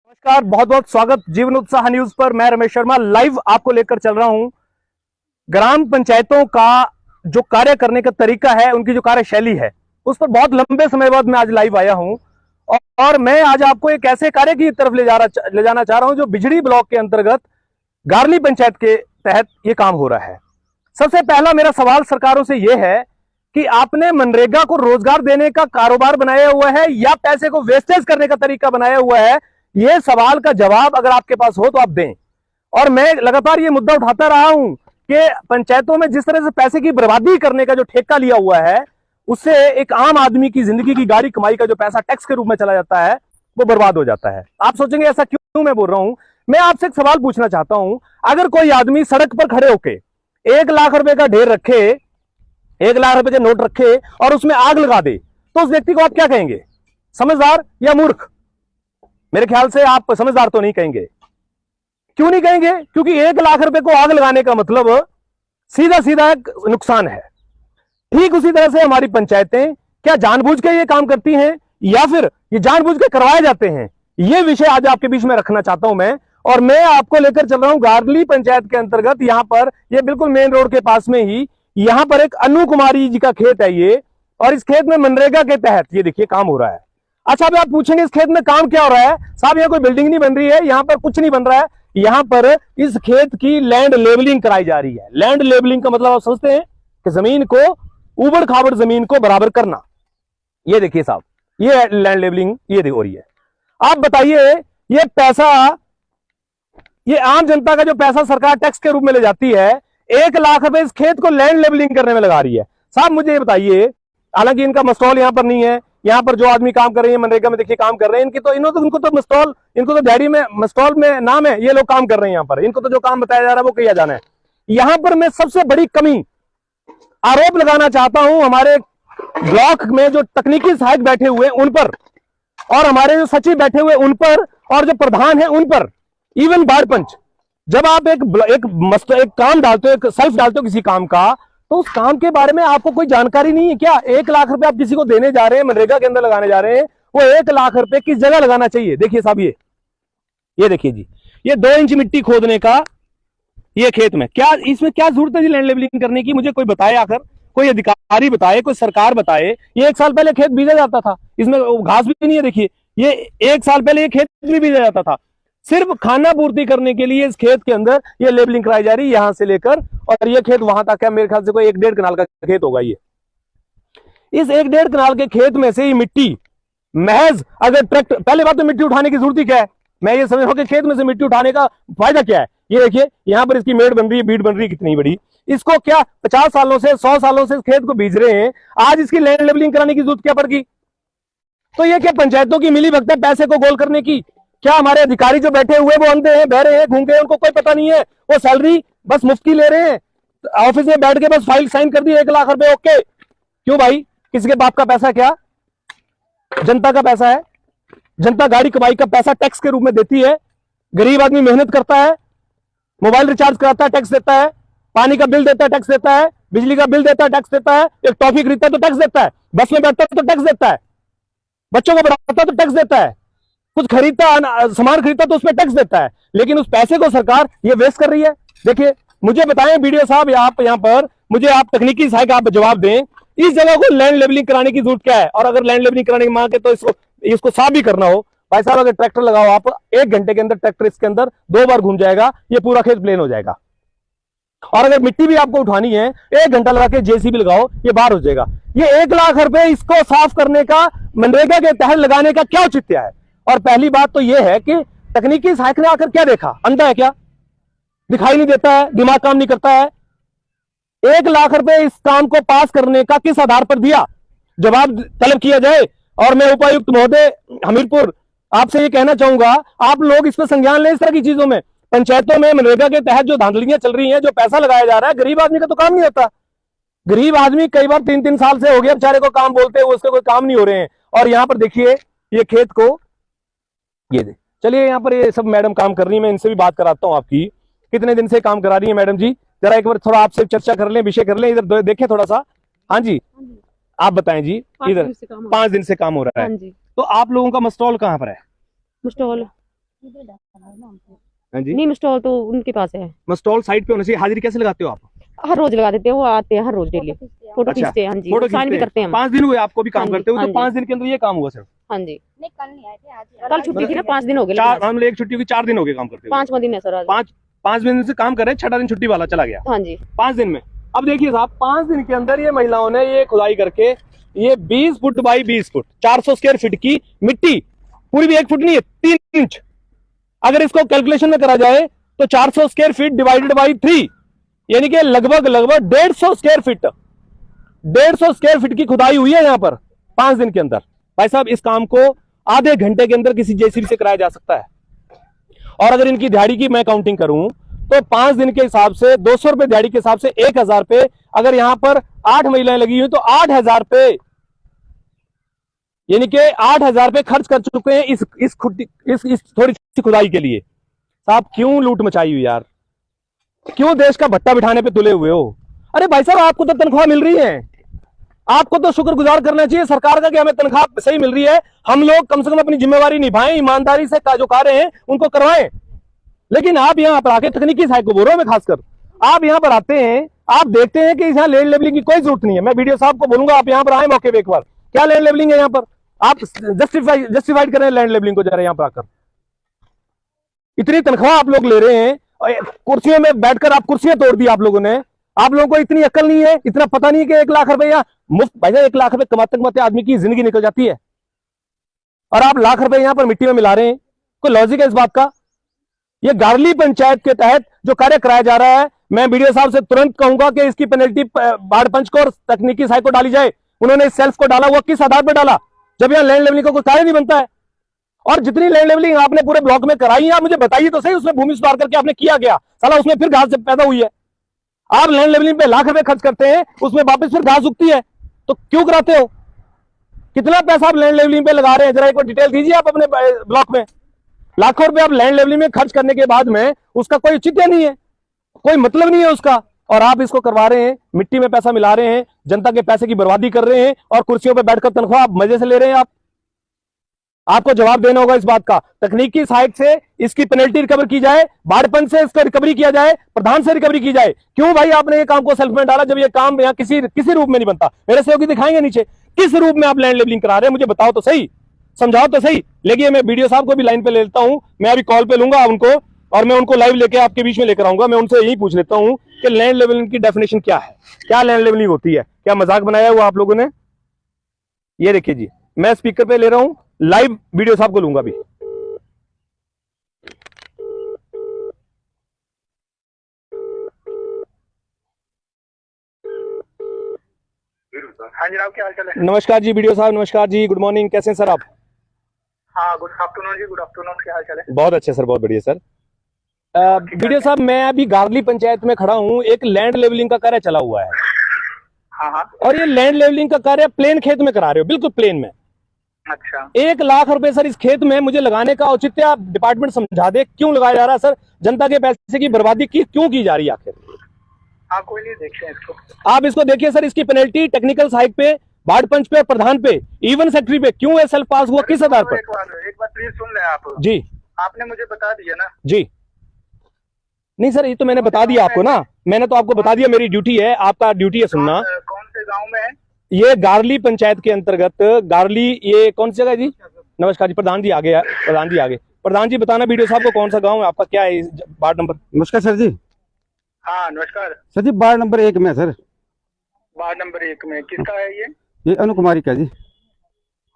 नमस्कार, बहुत बहुत स्वागत जीवन उत्साह न्यूज पर। मैं रमेश शर्मा लाइव आपको लेकर चल रहा हूं। ग्राम पंचायतों का जो कार्य करने का तरीका है, उनकी जो कार्यशैली है, उस पर बहुत लंबे समय बाद मैं आज लाइव आया हूं और मैं आज आपको एक ऐसे कार्य की तरफ ले जाना चाह रहा हूं जो बिजड़ी ब्लॉक के अंतर्गत गारली पंचायत के तहत ये काम हो रहा है। सबसे पहला मेरा सवाल सरकारों से यह है कि आपने मनरेगा को रोजगार देने का कारोबार बनाया हुआ है या पैसे को वेस्टेज करने का तरीका बनाया हुआ है? यह सवाल का जवाब अगर आपके पास हो तो आप दें। और मैं लगातार यह मुद्दा उठाता रहा हूं कि पंचायतों में जिस तरह से पैसे की बर्बादी करने का जो ठेका लिया हुआ है, उससे एक आम आदमी की जिंदगी की गाढ़ी कमाई का जो पैसा टैक्स के रूप में चला जाता है, वो बर्बाद हो जाता है। आप सोचेंगे ऐसा क्यों मैं बोल रहा हूं। मैं आपसे एक सवाल पूछना चाहता हूं, अगर कोई आदमी सड़क पर खड़े होके 1 लाख रुपए का ढेर रखे, 1 लाख रुपए के नोट रखे और उसमें आग लगा दे, तो उस व्यक्ति को आप क्या कहेंगे? समझदार या मूर्ख? मेरे ख्याल से आप समझदार तो नहीं कहेंगे। क्यों नहीं कहेंगे? क्योंकि 1 लाख रुपए को आग लगाने का मतलब सीधा सीधा एक नुकसान है। ठीक उसी तरह से हमारी पंचायतें क्या जानबूझ के ये काम करती हैं या फिर ये जानबूझ के करवाए जाते हैं? ये विषय आज आपके बीच में रखना चाहता हूं मैं। और मैं आपको लेकर चल रहा हूं गारली पंचायत के अंतर्गत। यहां पर ये बिल्कुल मेन रोड के पास में ही यहां पर एक अनु कुमारी जी का खेत है ये, और इस खेत में मनरेगा के तहत ये देखिए काम हो रहा है। अच्छा, अब आप पूछेंगे इस खेत में काम क्या हो रहा है? साहब, यहाँ कोई बिल्डिंग नहीं बन रही है, यहाँ पर कुछ नहीं बन रहा है। यहाँ पर इस खेत की लैंड लेवलिंग कराई जा रही है। लैंड लेवलिंग का मतलब आप समझते हैं कि जमीन को, उबड़ खाबड़ जमीन को बराबर करना। ये देखिए साहब, ये लैंड लेवलिंग ये हो रही है। आप बताइए, ये पैसा, ये आम जनता का जो पैसा सरकार टैक्स के रूप में ले जाती है, 1 लाख रुपए इस खेत को लैंड लेवलिंग करने में लगा रही है। साहब मुझे ये बताइए, हालांकि इनका मस्टॉल यहाँ पर नहीं है, यहाँ पर जो आदमी काम कर रहे हैं मनरेगा में देखिए काम कर रहे हैं, इनको तो मस्टॉल, इनको तो डैडी में मस्टॉल में नाम है, ये लोग काम कर रहे हैं यहाँ पर। इनको तो जो काम बताया जा रहा है वो किया जाना है। यहाँ पर मैं सबसे बड़ी कमी आरोप लगाना चाहता हूं हमारे ब्लॉक में जो तकनीकी सहायक बैठे हुए उन पर, और हमारे जो सचिव बैठे हुए उन पर, और जो प्रधान है उन पर, इवन वार्ड पंच। जब आप एक काम डालते हो, एक सेल्फ डालते हो किसी काम का, तो उस काम के बारे में आपको कोई जानकारी नहीं है क्या? 1 लाख रुपए आप किसी को देने जा रहे हैं, मनरेगा के अंदर लगाने जा रहे हैं, वो 1 लाख रुपए किस जगह लगाना चाहिए? देखिए साहब, ये देखिए जी, ये 2 इंच मिट्टी खोदने का ये खेत में क्या, इसमें क्या जरूरत है जी लैंड लेवलिंग करने की? मुझे कोई बताए, आकर कोई अधिकारी बताए, कोई सरकार बताए। ये 1 साल पहले खेत बीजा जाता था, इसमें घास भी नहीं है। देखिए, ये 1 साल पहले ये खेत भी बीजा जाता था। सिर्फ खाना पूर्ति करने के लिए इस खेत के अंदर ये लेबलिंग कराई जा रही है, यहां से लेकर और ये खेत वहां तक है। मेरे ख्याल से कोई 1-1.5 कनाल का खेत होगा ये। इस 1-1.5 कनाल के खेत में से ये मिट्टी महज, अगर ट्रैक्टर, पहले बात तो मिट्टी उठाने की जरूरत ही क्या है? मैं ये समझ रहा हूं कि खेत में से मिट्टी उठाने का फायदा क्या है? ये देखिए, यहां पर इसकी मेड़ बन रही है, बीट बन रही है कितनी बड़ी। इसको क्या 50 सालों से, 100 सालों से इस खेत को बीज रहे हैं, आज इसकी लैंड लेवलिंग कराने की जरूरत क्या पड़ गई? तो ये क्या पंचायतों की मिली भगत है पैसे को गोल करने की? क्या हमारे अधिकारी जो बैठे हुए वो अंधे हैं, बहरे हैं, गूंगे हैं, उनको कोई पता नहीं है? वो सैलरी बस मुफ्त की ले रहे हैं, ऑफिस में बैठ के बस फाइल साइन कर दी, 1 लाख रुपए, ओके। क्यों भाई? किसके बाप का पैसा? क्या जनता का पैसा है? जनता गाड़ी कमाई का पैसा टैक्स के रूप में देती है। गरीब आदमी मेहनत करता है, मोबाइल रिचार्ज कराता है, टैक्स देता है, पानी का बिल देता है, टैक्स देता है, बिजली का बिल देता है, टैक्स देता है, एक टॉफी खरीदता है तो टैक्स देता है, बस में बैठता है तो टैक्स देता है, बच्चों को पढ़ाता है तो टैक्स देता है, कुछ खरीदता, सामान खरीदता तो उसमें टैक्स देता है। लेकिन उस पैसे को सरकार ये वेस्ट कर रही है। देखिए, मुझे बताएं वीडियो साहब, आप यहाँ पर मुझे आप तकनीकी सहायक आप जवाब दें, इस जगह को लैंड लेवलिंग कराने की जरूरत क्या है? और अगर लैंड लेवलिंग कराने की मांग है तो इसको साफ भी करना हो। भाई साहब, अगर ट्रैक्टर लगाओ आप, 1 घंटे के अंदर ट्रैक्टर इसके अंदर 2 बार घूम जाएगा, ये पूरा खेत प्लेन हो जाएगा। और अगर मिट्टी भी आपको उठानी है, 1 घंटा लगा के जेसीबी लगाओ, ये बाहर हो जाएगा। ये 1 लाख रुपए इसको साफ करने का, मनरेगा के तहत लगाने का क्या औचित्य है? और पहली बात तो यह है कि तकनीकी सहायक ने आकर क्या देखा? अंधा है क्या? दिखाई नहीं देता है? दिमाग काम नहीं करता है? 1 लाख रुपए इस काम को पास करने का किस आधार पर दिया? जवाब तलब किया जाए। और मैं उपायुक्त महोदय हमीरपुर आपसे ये कहना चाहूंगा, आप लोग इस पर संज्ञान लें। इस तरह की चीजों में, पंचायतों में मनरेगा के तहत जो धांधलियां चल रही हैं, जो पैसा लगाया जा रहा है, गरीब आदमी का तो काम नहीं होता। गरीब आदमी कई बार 3-3 साल से हो गया बेचारे को काम बोलते हुए, उसके कोई काम नहीं हो रहे हैं। और यहाँ पर देखिए, ये खेत को ये दे, चलिए यहाँ पर ये सब मैडम काम कर रही है, मैं इनसे भी बात कराता हूँ। आपकी कितने दिन से काम करा रही है मैडम जी? जरा एक बार थोड़ा आपसे चर्चा कर लें, विषय कर लें, इधर देखें थोड़ा सा। हाँ जी, आप बताएं जी। इधर 5 दिन से काम हो रहा है। तो आप लोगों का मस्टॉल कहाँ पर है? मस्टॉल हाँ जी, नहीं मस्टॉल तो उनके पास है, स्टॉल साइड पे होना चाहिए। हाजिरी कैसे लगाते हो आप? हर रोज लगा देते हैं, वो आते हैं हर रोज डेली, फोटो अच्छा, खींचते हैं। हाँ जी, फोटो साइन भी खींचते करते हैं हैं। हम। 5 दिन हुए आपको भी काम हाँ जी, करते हुए, हाँ तो जी। 5 दिन के अंदर ये काम हुआ सिर्फ? हाँ जी, नहीं कल नहीं आए थे, आज कल छुट्टी थी ना, 5 दिन हो गए। चार, हम एक छुट्टी हुई, 4 दिन हो गए काम करते हुए। 5वां दिन है सर आज। 5 दिन से काम कर रहे हैं, 6वां दिन छुट्टी वाला चला गया हाँ जी, 5 दिन में। अब देखिए साहब, 5 दिन के अंदर ये महिलाओं ने ये खुदाई करके ये 20 foot by 20 foot 400 square feet की मिट्टी, पूरी भी 1 फुट नहीं है, 3 इंच, अगर इसको कैलकुलेशन में करा जाए तो 400 स्क्वायर फीट डिवाइडेड बाई 3, यानी कि लगभग 150 स्क्वायर फीट, 150 स्क्वायर फीट की खुदाई हुई है यहां पर 5 दिन के अंदर। भाई साहब, इस काम को आधे घंटे के अंदर किसी जेसीबी से कराया जा सकता है। और अगर इनकी दिहाड़ी की मैं काउंटिंग करूं तो 5 दिन के हिसाब से 200 रुपए दिहाड़ी के हिसाब से 1000 पे, अगर यहां पर 8 महिलाएं लगी हुई तो 8000 पे, यानी कि 8000 पे खर्च कर चुके हैं इस थोड़ी सी खुदाई के लिए। साहब क्यों लूट मचाई हुई यार, क्यों देश का भट्टा बिठाने पे तुले हुए हो? अरे भाई साहब, आपको तो तनख्वाह मिल रही है, आपको तो शुक्रगुजार करना चाहिए सरकार का कि हमें तनख्वाह सही मिल रही है। हम लोग कम से कम अपनी जिम्मेवारी निभाएं, ईमानदारी से जो कार्य हैं उनको करवाएं। लेकिन आप यहाँ पर आके तकनीकी सहायक को बोल रहा हूं मैं, खासकर आप यहाँ पर आते हैं, आप देखते हैं कि यहाँ लैंड लेवलिंग की कोई जरूरत नहीं है। मैं वीडियो साहब को बोलूंगा आप यहाँ पर आए मौके पे एक बार, क्या लैंड लेवलिंग है यहाँ पर? आप जस्टिफाइड करें लैंड लेवलिंग को जरा यहाँ पर आकर। इतनी तनख्वाह आप लोग ले रहे हैं, कुर्सियों में बैठकर आप कुर्सियां तोड़ दी आप लोगों ने। आप लोगों को इतनी अक्ल नहीं है, इतना पता नहीं है कि 1 लाख रुपया मुफ्त, भाई 1 लाख रुपए कमाते कमाते आदमी की जिंदगी निकल जाती है, और आप लाख रुपए यहां पर मिट्टी में मिला रहे हैं। कोई लॉजिक है इस बात का? ये गारली पंचायत के तहत जो कार्य कराया जा रहा है, मैं वीडियो साहब से तुरंत कहूंगा कि इसकी पेनल्टी बाढ़ पंच को और तकनीकी सहायक को डाली जाए। उन्होंने इस सेल्फ को डाला हुआ किस आधार पर डाला, जब यहां लैंड लेवलिंग का कोई कार्य नहीं बनता है? और जितनी लैंड लेवलिंग आपने पूरे ब्लॉक में कराई है, आप मुझे बताइए तो सही, उसमें भूमि सुधार करके आपने किया गया, साला उसमें फिर घास पैदा हुई है। आप लैंड लेवलिंग पे लाख रुपए खर्च करते हैं, उसमें वापस फिर घास उगती है, तो क्यों कराते हो? कितना पैसा आप लैंड लेवलिंग पे लगा रहे हैं, जरा एक बार डिटेल दीजिए आप अपने ब्लॉक में। लाखों रुपए आप लैंड लेवलिंग में खर्च करने के बाद में उसका कोई औचित्य नहीं है, कोई मतलब नहीं है उसका, और आप इसको करवा रहे हैं, मिट्टी में पैसा मिला रहे हैं, जनता के पैसे की बर्बादी कर रहे हैं, और कुर्सियों पर बैठकर तनख्वाह आप मजे से ले रहे हैं। आपको जवाब देना होगा इस बात का। तकनीकी सहायक से इसकी पेनल्टी रिकवर की जाए, बाढ़ पंच से इसका रिकवरी किया जाए, प्रधान से रिकवरी की जाए। क्यों भाई आपने ये काम को सेल्फ में डाला, जब ये काम यहाँ किसी रूप में नहीं बनता? मेरे सहयोगी दिखाएंगे नीचे किस रूप में आप लैंड लेवलिंग करा रहे हैं, मुझे बताओ तो सही, समझाओ तो सही। लेकिन मैं वीडियो साहब को भी लाइन पे ले लेता हूं, मैं अभी कॉल पे लूंगा उनको, और मैं उनको लाइव लेके आपके बीच में लेकर आऊंगा। मैं उनसे यही पूछ लेता हूं कि लैंड लेवलिंग की डेफिनेशन क्या है, क्या लैंड लेवलिंग होती है? क्या मजाक बनाया हुआ आप लोगों ने? ये देखिए जी, मैं स्पीकर पे ले रहा हूं, लाइव वीडियो साहब को लूंगा अभी। हाँ जनाब, क्या हाल चाल है? नमस्कार जी वीडियो साहब, नमस्कार जी, गुड मॉर्निंग, कैसे हैं सर आप? हाँ गुड आफ्टरनून जी, गुड आफ्टरनून, क्या हाल चाल है? बहुत अच्छे सर, बहुत बढ़िया सर। वीडियो साहब, मैं अभी गारली पंचायत में खड़ा हूं, एक लैंड लेवलिंग का कार्य चला हुआ है। हाँ हाँ, और ये लैंड लेवलिंग का कार्य प्लेन खेत में करा रहे हो, बिल्कुल प्लेन में। अच्छा। 1 लाख रुपए सर इस खेत में मुझे लगाने का औचित्य आप डिपार्टमेंट समझा दे, क्यों लगाया जा रहा है सर? जनता के पैसे की बर्बादी क्यों की जा रही है आखिर? हाँ कोई नहीं, देखते हैं इसको। आप इसको देखिए सर, इसकी पेनल्टी टेक्निकल सहायक पे, बाढ़ पंच पे, प्रधान पे, इवन सेक्रेटरी पे क्यों है सेल्फ पास हुआ, किस आधार पर? एक बार प्लीज सुन ले आप जी। आपने मुझे बता दिया ना जी नहीं सर, ये तो मैंने बता दिया आपको ना, मैंने तो आपको बता दिया, मेरी ड्यूटी है, आपका ड्यूटी है सुनना। कौन से गांव में है ये? गारली पंचायत के अंतर्गत गारली, ये कौन सी जगह है जी? नमस्कार जी, प्रधान जी आगे, प्रधान जी आगे। प्रधान जी बताना वीडियो साहब को कौन सा गांव है आपका, क्या है वार्ड नंबर? नमस्कार सर जी। हाँ नमस्कार सर जी, वार्ड नंबर 1 में सर। वार्ड नंबर 1 में किसका है ये अनु कुमारी का जी।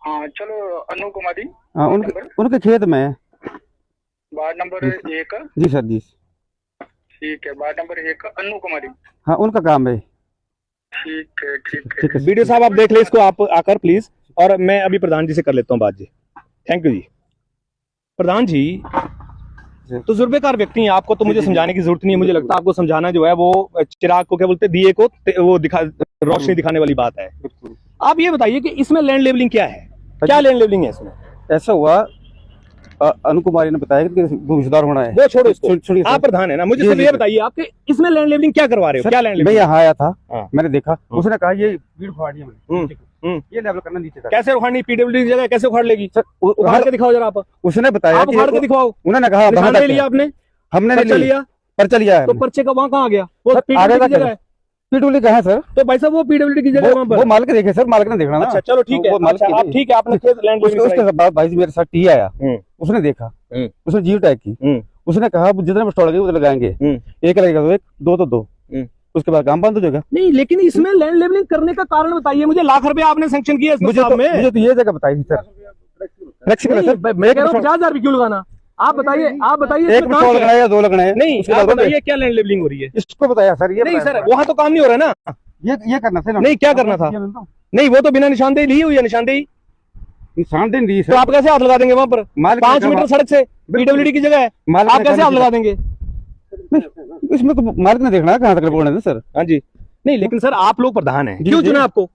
हाँ चलो, अनु कुमारी। हाँ, उनके खेत में है। वार्ड नंबर 1 जी सर जी। ठीक है, वार्ड नंबर 1 अनु कुमारी। हाँ, उनका काम है। ठीक है ठीक है। ठीक है वीडियो साहब, आप देख ले इसको आप आकर प्लीज, और मैं अभी प्रधान जी से कर लेता हूँ बात जी। थैंक यू जी। प्रधान जी तो तजुर्बेकार व्यक्ति हैं, आपको तो मुझे समझाने की जरूरत नहीं है, मुझे लगता है आपको समझाना जो है वो चिराग को क्या बोलते हैं, दिए को वो रोशनी दिखाने वाली बात है। आप ये बताइए कि इसमें लैंड लेवलिंग क्या है, क्या लैंड लेवलिंग है इसमें? ऐसा हुआ, अनु कुमारी ने बताया कि भूमि सुधार होना है। वो छोड़ो इसको, सुनिए आप प्रधान है ना, मुझे सिर्फ ये बताइए आप कि इसमें लैंड लेवलिंग क्या करवा रहे हो, क्या लैंड मैं लेवलिंग? यहाँ आया था, हाँ। मैंने देखा, उसने कहा ये भीड़ फाड़ ये लेवल करना नीचे तक। कैसे उखाड़नी? पीडब्ल्यूडी की जगह कैसे उखाड़ लेगी? सर उखाड़ के दिखाओ जरा आप उसने बताया आप उखाड़ के दिखाओ। उन्होंने कहा निशान ले लिया आपने? हमने पर्चा लिया? पर्चा लिया है। तो पर्चे का वहाँ कहाँ आ गया? वो आगे पीडब्ल्यूडी की जगह है। पीडब्ल्यूडी कहाँ है सर? तो भाई साहब वो पीडब्ल्यूडी की जगह है वहाँ पर। वो मालिक देखे सर, मालिक ने देखना ना। अच्छा चलो ठीक है। वो मालिक अच्छा, आप ठीक है, आपने लैंड उसके बाद भाई मेरे साथ टी आया, उसने देखा, उसने जीरो टैग की, उसने कहा जितने स्टॉल लगे उतने लगाएंगे, एक लगेगा तो एक, दो तो दो, उसके बाद काम बंद हो जाएगा। नहीं लेकिन इसमें लैंड लेवलिंग करने का कारण बताइए मुझे। लाख रुपए आपने सैंक्शन किया मुझे तो ये जगह बताई थी सर। फ्लेक्सिबल सर, मैं कह रहा हूँ 50,000 भी क्यों लगाना? आप बताइए एक स्टॉल लगाना है या दो लगाना है? नहीं आप बताइए क्या लैंड लेवलिंग हो रही है? इसको बताया सर। ये नहीं सर वहाँ तो काम नहीं हो रहा ना। ये करना था नहीं क्या करना था? नहीं वो तो बिना निशानदेही ली हुई है। निशानदेही निशानदेही दी तो आप कैसे हाथ लगा देंगे वहाँ पर? 5 मीटर सड़क से पीडब्ल्यूडी की जगह है, आप कैसे हाथ लगा देंगे? इसमें तो मालिक ने देखना है कहाँ तक बोलना है सर। हाँ जी। नहीं लेकिन सर आप लोग प्रधान हैं, क्यों चुना आपको?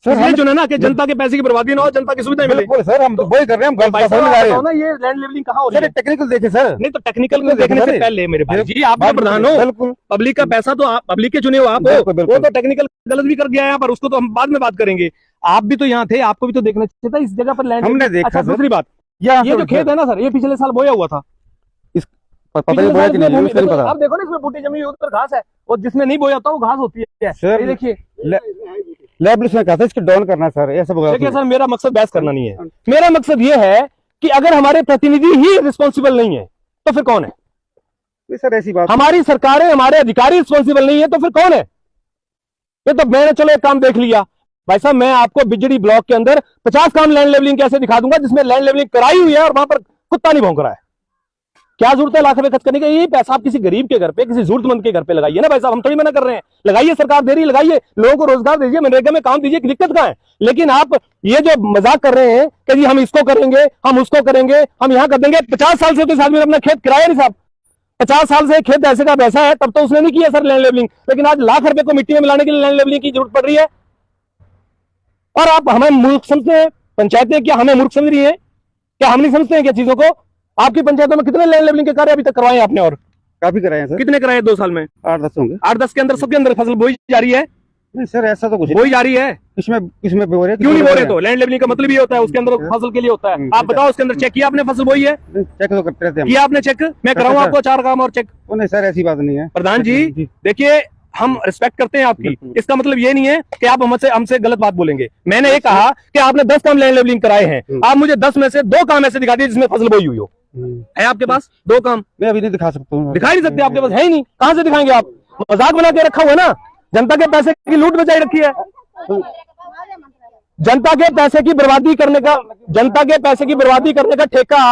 सर इसलिए चुना ना कि जनता के पैसे की बर्बादी ना हो, जनता की सुविधा मिले। बिल्कुल सर, हम तो वही कर रहे हैं, हम गलत लगा रहे हैं ना। ये लैंड लेवलिंग कहाँ हो रही है? टेक्निकल देखे सर। नहीं तो टेक्निकल को देखने से पहले मेरे भाई जी आप प्रधान हो, बिल्कुल पब्लिक का पैसा तो आप पब्लिक के चुने हो आप हो। वो तो टेक्निकल गलत भी कर गया यहाँ पर, उसको तो हम बाद में बात करेंगे। आप भी तो यहाँ थे, आपको भी तो देखना चाहिए था इस जगह पर लैंड। हमने देखा। दूसरी बात, ये जो खेत है ना सर, ये पिछले साल बोया हुआ था। पता नहीं बोया कि नहीं, मुझे नहीं पता। आप देखो ना इसमें बूटी जमी हुई उधर घास है, और जिसमें नहीं बोया होता वो घास होती है। ये देखिए लेवल उसने कहा था इसको डाउन करना सर, ऐसा बोला। देखिए सर मेरा मकसद बहस करना नहीं है, मेरा मकसद ये है कि अगर हमारे प्रतिनिधि ही रिस्पॉन्सिबल नहीं है तो फिर कौन है? सर ऐसी बात, हमारी सरकारें, हमारे अधिकारी रिस्पॉन्सिबल नहीं है तो फिर कौन है? ये तो मैंने चलो एक काम देख लिया भाई साहब, मैं आपको बिजड़ी ब्लॉक के अंदर 50 काम लैंड लेवलिंग कैसे दिखा दूंगा जिसमें लैंड लेवलिंग कराई हुई है और वहां पर कुत्ता नहीं भौंक रहा है। क्या जरूरत है लाख रुपए खर्च करने का? यही पैसा आप किसी गरीब के घर पे, किसी जरूरतमंद के घर पे लगाइए ना भाई साहब। हम थोड़ी मना कर रहे हैं, लगाइए, सरकार दे रही, लगाइए, लोगों को रोजगार दीजिए, मनरेगा में काम दीजिए, दिक्कत कहाँ है? लेकिन आप ये जो मजाक कर रहे हैं कि जी हम इसको करेंगे, हम उसको करेंगे, हम यहाँ कर देंगे। 50 साल से तो इस आदमी ने अपना खेत किराया नहीं साहब। 50 साल से खेत ऐसे का वैसा है, तब तो उसने नहीं किया सर लैंड लेवलिंग। लेकिन आज लाख रुपए को मिट्टी में मिलाने के लिए लैंड लेवलिंग की जरूरत पड़ रही है। और आप हमें मूर्ख समझते हैं? पंचायतें क्या हमें मूर्ख समझ रही है? क्या हम नहीं समझते हैं क्या चीजों को? आपकी पंचायतों में कितने लैंड लेवलिंग के कार्य अभी तक करवाए आपने? और काफी कराए हैं सर। कितने कराए 2 साल में? 8-10 होंगे। 8-10 के अंदर सबके अंदर फसल बोई जा रही है? नहीं सर ऐसा तो कुछ बोई जा रही है। इसमें बो रहे, क्यों नहीं बो रहे? तो लैंड लेवलिंग का मतलब ये होता है उसके अंदर फसल के लिए होता है। आप बताओ उसके अंदर चेक किया आपने फसल बोई है? चेक तो करते रहते हैं। किया आपने चेक? मैं कराऊं आपको 4 काम और चेक? नहीं सर ऐसी बात नहीं है प्रधान जी। देखिए हम रिस्पेक्ट करते हैं आपकी, इसका मतलब ये नहीं है कि आप हमसे गलत बात बोलेंगे। मैंने ये कहा कि आपने 10 काम लैंड लेवलिंग कराए हैं, आप मुझे 10 में से 2 काम ऐसे दिखा दिए जिसमें फसल बोई हुई हो। है आपके पास 2 काम? मैं अभी नहीं दिखा सकता हूँ। दिखा नहीं सकते, आपके पास है ही नहीं, कहां से दिखाएंगे आप? मजाक बना के रखा हुआ है ना, जनता के पैसे की लूट बचाई रखी है। जनता के पैसे की बर्बादी करने का, जनता के पैसे की बर्बादी करने का ठेका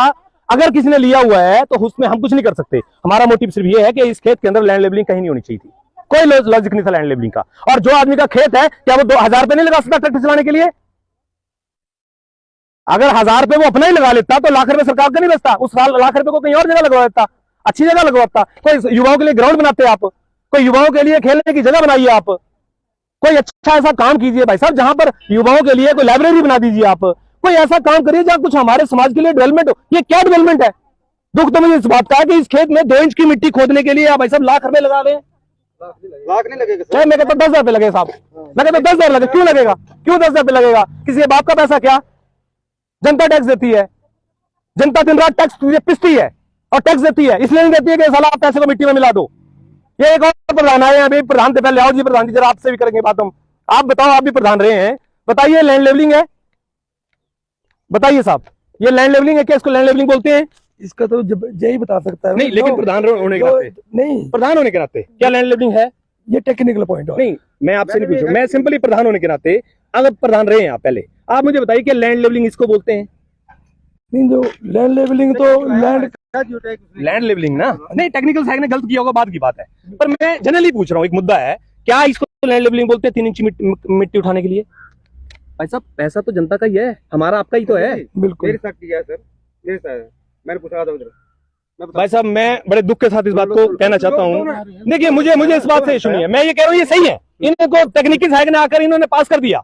अगर किसी ने लिया हुआ है तो उसमें हम कुछ नहीं कर सकते। हमारा मोटिव सिर्फ ये है कि इस खेत के अंदर लैंड लेवलिंग कहीं नहीं होनी चाहिए थी, कोई लॉजिक नहीं था लैंड लेवलिंग का। और जो आदमी का खेत है क्या वो 2000 रुपए नहीं लगा सकता ट्रैक्टर चलाने के लिए? अगर 1000 रुपए वो अपना ही लगा लेता तो लाख रुपए सरकार का नहीं बचता, उस लाख रुपए को कहीं और जगह लगवा देता, अच्छी जगह लगवाता। कोई युवाओं के लिए ग्राउंड बनाते आप, कोई युवाओं के लिए खेलने की जगह बनाइए आप, कोई अच्छा ऐसा काम कीजिए भाई साहब जहां पर युवाओं के लिए कोई लाइब्रेरी बना दीजिए आप, कोई ऐसा काम करिए जहां कुछ हमारे समाज के लिए डेवलपमेंट हो। ये क्या डेवलपमेंट है? दुख तो मुझे इस बात का है कि इस खेत में 2 इंच की मिट्टी खोदने के लिए आप भाई साहब लाख रुपए लगा रहे हैं। लाख नहीं लगेगा सर। मैं कहता 10,000 रुपए लगे साहब, मैं कहता 10,000 लगे। क्यों लगेगा? क्यों 10,000 रुपए लगेगा? किसी के बाप का पैसा क्या? जनता टैक्स देती है, जनता दिन रात टैक्स पिसती है और टैक्स देती है, इसलिए नहीं देती है कि साला आप पैसे को मिट्टी में मिला दो। ये एक और प्रधान आए हैं अभी, प्रधान से पहले आओ जी, प्रधान जी जरा आपसे भी करेंगे बात हम। आप बताओ, आप भी प्रधान रहे हैं, बताइए लैंड लेवलिंग है? बताइए साहब, ये लैंड लेवलिंग है क्या? इसको लैंड लेवलिंग बोलते हैं? इसका तो यही बता सकता है। नहीं लेकिन प्रधान होने के नाते, नहीं प्रधान होने के नाते क्या लैंड लेवलिंग है? ये टेक्निकल पॉइंट है। नहीं मैं आपसे नहीं पूछ रहा, मैं सिंपली प्रधान होने के नाते, अगर प्रधान रहे हैं आप पहले, आप मुझे बताइए कि लैंड लेवलिंग इसको बोलते हैं? नहीं जो लैंड लेवलिंग तो लैंड लेवलिंग ना, नहीं टेक्निकल साइड ने गलत किया होगा, बाद की बात है, पर मैं जनरली पूछ रहा हूँ। एक मुद्दा है, क्या इसको लैंड लेवलिंग बोलते हैं 3 इंच मिट्टी उठाने के लिए? भाई साहब पैसा तो जनता का ही है, हमारा आपका ही तो है। बिल्कुल मेरे साथ किया है सर, मेरे साथ मैंने पूछा था उधर। भाई साहब मैं बड़े दुख के साथ इस बात को कहना चाहता हूँ, देखिए मुझे इस बात से इशू नहीं है, मैं ये कह रहा हूँ ये सही है, इनको तकनीकी सहायक ने आकर इन्होंने पास कर दिया।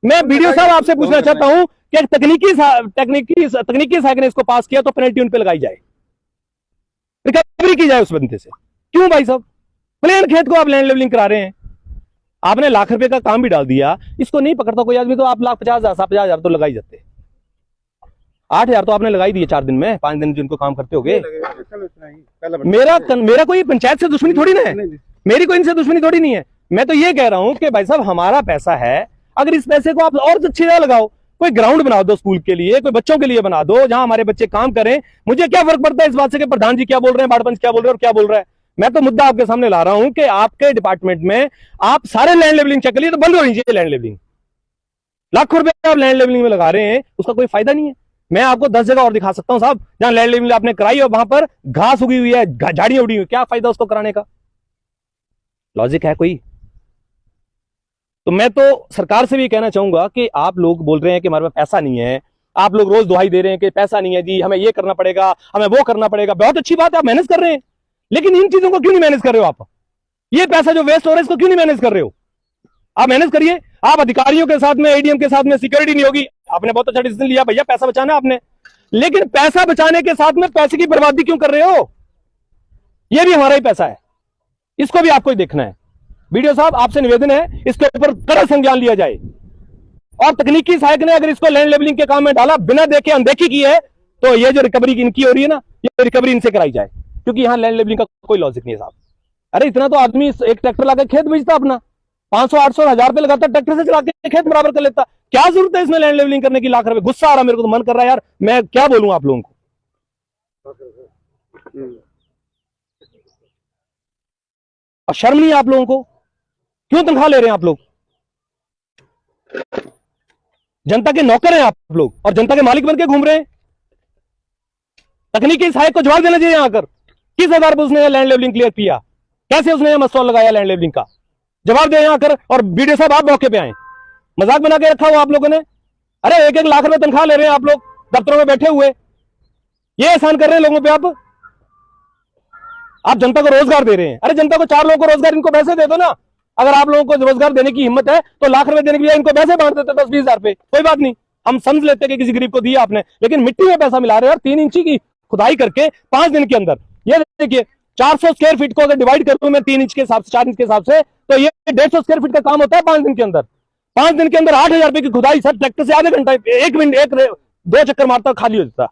मैं वीडियो साहब आपसे पूछना चाहता हूँ कि तकनीकी सहायक ने इसको पास किया तो पेनल्टी उन पे लगाई जाए, रिकवरी की जाए उस बंदे से। क्यों भाई साहब? प्लेन खेत को आप लैंड लेवलिंग करा रहे हैं, आपने लाख रुपए का काम भी डाल दिया, इसको नहीं पकड़ता कोई आदमी तो आप लाख 50,000 50,000 तो लगा ही जाते। 8,000 तो आपने लगाई दिए 4 दिन में, 5 दिन जिनको काम करते होगे। मेरा कोई पंचायत से दुश्मनी थोड़ी ना है, मेरी कोई इनसे दुश्मनी थोड़ी नहीं है। मैं तो ये कह रहा हूं कि भाई साहब हमारा पैसा है, अगर इस पैसे को आप और अच्छी जगह लगाओ, कोई ग्राउंड बना दो स्कूल के लिए, कोई बच्चों के लिए बना दो जहां हमारे बच्चे काम करें। मुझे क्या फर्क पड़ता है इस बात से कि प्रधान जी क्या बोल रहे हैं, बाढ़ पंच क्या बोल रहे हैं और क्या बोल रहा है। मैं तो मुद्दा आपके सामने ला रहा हूं कि आपके डिपार्टमेंट में आप सारे लैंड लेवलिंग चेक कर लिए तो बंद होनी चाहिए लैंड लेवलिंग। लाखों रुपए आप लैंड लेवलिंग में लगा रहे हैं, उसका कोई फायदा नहीं है। मैं आपको 10 जगह और दिखा सकता हूं साहब जहां लैंड लेवलिंग आपने कराई और वहां पर घास उगी हुई है, झाड़ियां उड़ी हुई, क्या फायदा उसको कराने का? लॉजिक है कोई? तो मैं तो सरकार से भी कहना चाहूंगा कि आप लोग बोल रहे हैं कि हमारे पास पैसा नहीं है, आप लोग रोज दुहाई दे रहे हैं कि पैसा नहीं है जी, हमें ये करना पड़ेगा, हमें वो करना पड़ेगा। बहुत अच्छी बात है, आप मैनेज कर रहे हैं, लेकिन इन चीजों को क्यों नहीं मैनेज कर रहे हो आप? ये पैसा जो वेस्ट हो रहा है इसको क्यों नहीं मैनेज कर रहे हो? आप मैनेज करिए। आप अधिकारियों के साथ में, एडीएम के साथ में सिक्योरिटी नहीं होगी, आपने बहुत अच्छा डिसीजन लिया भैया, पैसा बचाना आपने, लेकिन पैसा बचाने के साथ में पैसे की बर्बादी क्यों कर रहे हो? ये भी हमारा ही पैसा है, इसको भी आपको ही देखना है। वीडियो साहब आपसे निवेदन है इसके ऊपर कड़ा संज्ञान लिया जाए। और तकनीकी सहायक ने अगर इसको लैंड लेवलिंग के काम में डाला, बिना देखे अनदेखी की है, तो ये जो रिकवरी इनकी हो रही है ना, ये रिकवरी इनसे कराई जाए, क्योंकि यहां लैंड लेवलिंग का कोई लॉजिक नहीं है साहब। अरे इतना तो आदमी एक ट्रैक्टर लाकर खेत बेचता अपना, 500 800 1000 रुपए लगाता, ट्रैक्टर से चला के खेत बराबर कर लेता। क्या जरूरत है इसमें लैंड लेवलिंग करने की? लाख रुपए। गुस्सा आ रहा मेरे को, तो मन कर रहा है यार, मैं क्या बोलूं आप लोगों को। और शर्म नहीं है आप लोगों को? क्यों तनख्वाह ले रहे हैं आप लोग? जनता के नौकर हैं आप लोग और जनता के मालिक बनके घूम रहे हैं। तकनीकी सहायक को जवाब देना चाहिए यहां आकर, किस आधार पर उसने लैंड लेवलिंग क्लियर किया, कैसे उसने मसौल लगाया लैंड लेवलिंग का, जवाब दे यहां आकर। और वीडियो साहब आप मौके पे आए, मजाक बना के रखा हुआ आप लोगों ने। अरे 1-1 लाख रुपए तनख्वाह ले रहे हैं आप लोग दफ्तरों में बैठे हुए, ये एहसान कर रहे हैं लोगों पे आप जनता को रोजगार दे रहे हैं। अरे जनता को 4 लोगों को रोजगार, इनको पैसे दे दो ना। अगर आप लोगों को रोजगार देने की हिम्मत है तो लाख रुपए देने के लिए इनको पैसे बांट देते 10-20 हजार पे, कोई बात नहीं, हम समझ लेते कि किसी गरीब को दिया आपने, लेकिन मिट्टी में पैसा मिला रहे हैं। और 3 इंची की खुदाई करके 5 दिन के अंदर, ये देखिए 400 स्क्वायर फीट को अगर डिवाइड कर दूं मैं 3 इंच के हिसाब से, 4 इंच के हिसाब से, तो ये 150 स्क्वायर फीट का काम होता है 5 दिन के अंदर। 5 दिन के अंदर 8,000 रुपए की खुदाई सर, ट्रैक्टर से आधे घंटा, 1 मिनट 2 चक्कर मारता खाली हो जाता।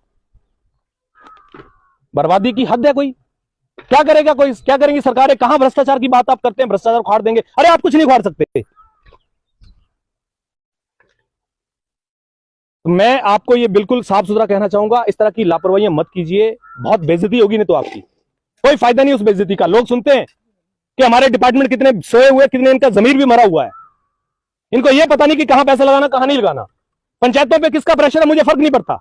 बर्बादी की हद है कोई? क्या करेगा कोई? क्या करेंगी सरकारें? कहां भ्रष्टाचार की बात आप करते हैं, भ्रष्टाचार उखाड़ देंगे। अरे आप कुछ नहीं उखाड़ सकते। तो मैं आपको ये बिल्कुल साफ सुथरा कहना चाहूंगा, इस तरह की लापरवाहियां मत कीजिए, बहुत बेइज्जती होगी नहीं तो आपकी, कोई फायदा नहीं उस बेइज्जती का। लोग सुनते हैं कि हमारे डिपार्टमेंट कितने सोए हुए, कितने इनका जमीर भी मरा हुआ है, इनको यह पता नहीं कि कहां पैसा लगाना कहां नहीं लगाना। पंचायतों पे किसका प्रेशर है मुझे फर्क नहीं पड़ता,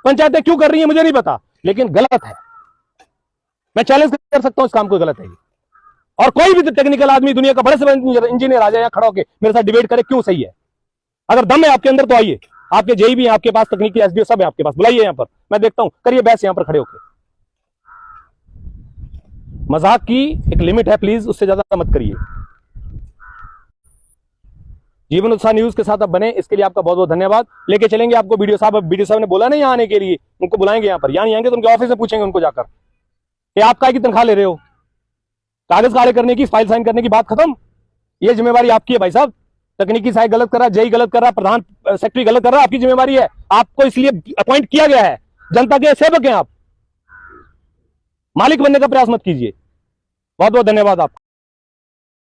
पंचायतें क्यों कर रही है मुझे नहीं पता, लेकिन गलत है। मैं चैलेंज कर सकता हूं इस काम को, गलत है। और कोई भी टेक्निकल आदमी दुनिया का बड़े से बड़े इंजीनियर आ जाए यहां खड़ा होकर मेरे साथ डिबेट करे क्यों सही है। अगर दम है आपके अंदर तो आइए, आपके जेई भी हैं आपके पास, तकनीकी एसडीओ सब है आपके पास, बुलाइए यहां पर, मैं देखता हूं, करिए बहस यहां पर खड़े होकर। मजाक की एक लिमिट है, प्लीज उससे ज्यादा मत करिए। जीवन उत्साह न्यूज के साथ आप बने, इसके लिए आपका बहुत बहुत धन्यवाद। लेके चलेंगे आपको वीडियो साहब ने बोला ना यहाँ आने के लिए, उनको बुलाएंगे यहां पर, यहाँ नहीं आएंगे तो उनके ऑफिस में पूछेंगे उनको जाकर कि आप काय की तनख्वाह ले रहे हो, कागज काले करने की, फाइल साइन करने की बात खत्म। ये जिम्मेवारी आपकी है भाई साहब। तकनीकी सहायक गलत कर रहा है, जेई गलत कर रहा है, प्रधान सेक्रेटरी गलत कर रहा है, आपकी जिम्मेवारी है, आपको इसलिए अपॉइंट किया गया है, जनता के सेवक हैं आप, मालिक बनने का प्रयास मत कीजिए। बहुत बहुत धन्यवाद आपका।